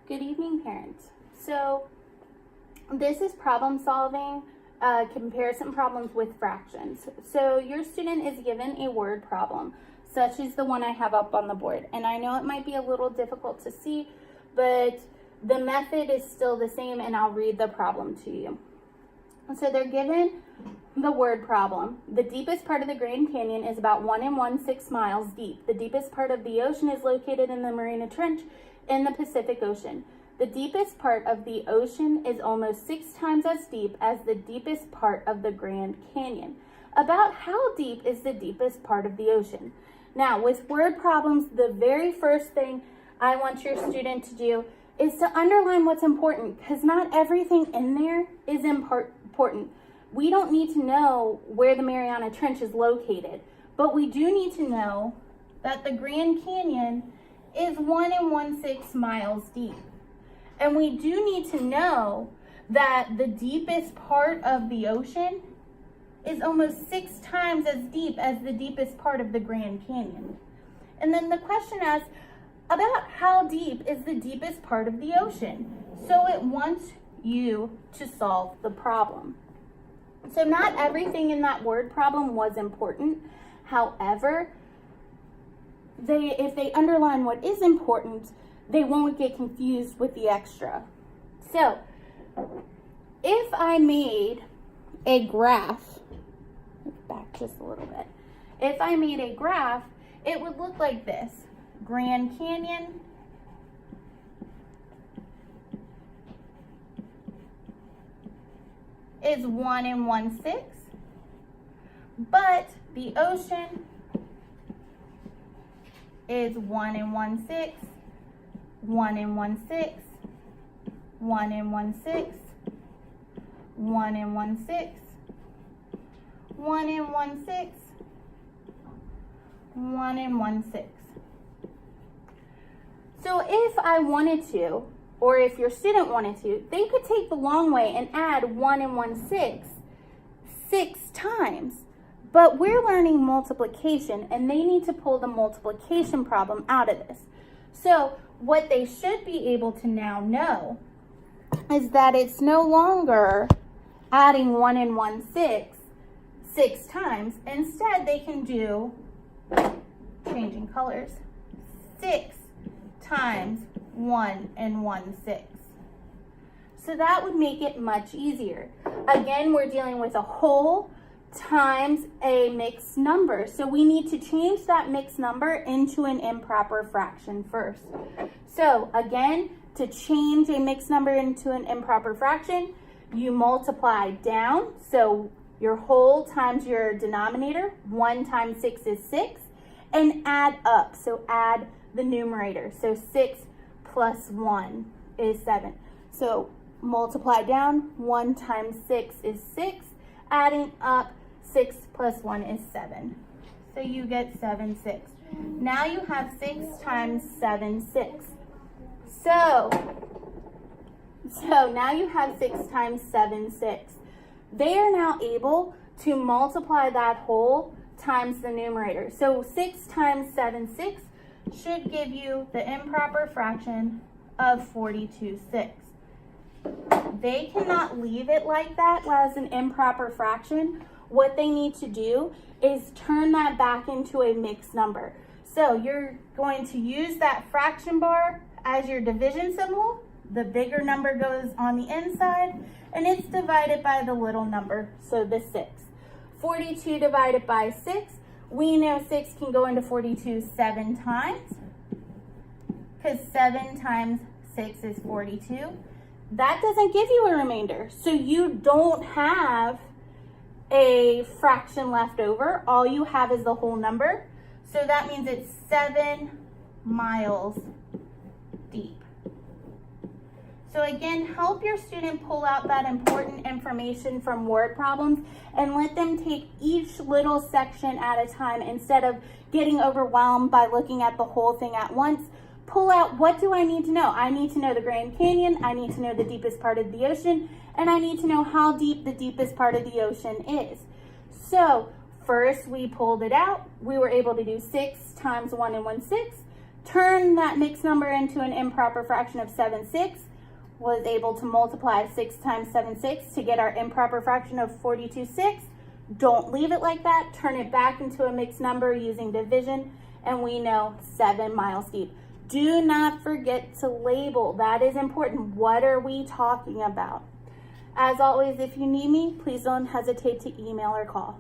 Good evening, parents. So this is problem solving, comparison problems with fractions. So your student is given a word problem, such as the one I have up on the board. And I know it might be a little difficult to see, but the method is still the same, and I'll read the problem to you. So they're given the word problem. The deepest part of the Grand Canyon is about 1 1/6 miles deep. The deepest part of the ocean is located in the Mariana Trench in the Pacific Ocean. The deepest part of the ocean is almost 6 times as deep as the deepest part of the Grand Canyon. About how deep is the deepest part of the ocean? Now, with word problems, the very first thing I want your student to do is to underline what's important, because not everything in there is important. We don't need to know where the Mariana Trench is located, but we do need to know that the Grand Canyon is 1 1/6 miles deep. And we do need to know that the deepest part of the ocean is almost 6 times as deep as the deepest part of the Grand Canyon. And then the question asks, about how deep is the deepest part of the ocean? So it wants you to solve the problem. So not everything in that word problem was important. However, if they underline what is important, they won't get confused with the extra. So if I made a graph, back just a little bit. If I made a graph, it would look like this. Grand Canyon is 1 1/6, but the ocean is 1 1/6, 1 1/6, 1 1/6, 1 1/6, 1 1/6, 1 1/6. So if I wanted to, or if your student wanted to, they could take the long way and add 1 1/6 6 times. But we're learning multiplication, and they need to pull the multiplication problem out of this. So what they should be able to now know is that it's no longer adding 1 1/6 6 times. Instead, they can do, changing colors, 6 times 1 1/6. So that would make it much easier. Again, we're dealing with a whole times a mixed number. So we need to change that mixed number into an improper fraction first. So again, to change a mixed number into an improper fraction, you multiply down. So your whole times your denominator, 1 times 6 is 6, and add up. So add the numerator. So 6 plus 1 is 7. So multiply down, 1 times 6 is 6, adding up 6 plus 1 is 7. So you get 7 6. Now you have 6 times 7 6. So now you have 6 times 7 6. They are now able to multiply that whole times the numerator. So 6 times 7 6 should give you the improper fraction of 42 6. They cannot leave it like that as an improper fraction. What they need to do is turn that back into a mixed number. So you're going to use that fraction bar as your division symbol. The bigger number goes on the inside, and it's divided by the little number, so the 6. 42 divided by 6, we know 6 can go into 42 7 times, because 7 times 6 is 42. That doesn't give you a remainder, so you don't have a fraction left over. All you have is the whole number, so that means it's 7 miles deep. So again, help your student pull out that important information from word problems and let them take each little section at a time instead of getting overwhelmed by looking at the whole thing at once. Pull out, what do I need to know? I need to know the Grand Canyon, I need to know the deepest part of the ocean, and I need to know how deep the deepest part of the ocean is. So first we pulled it out. We were able to do 6 times 1 1/6 turned that mixed number into an improper fraction of 7/6, was able to multiply 6 times 7/6 to get our improper fraction of 42/6. Don't leave it like that. Turn it back into a mixed number using division, and we know 7 miles deep. Do not forget to label. That is important. What are we talking about? As always, if you need me, please don't hesitate to email or call.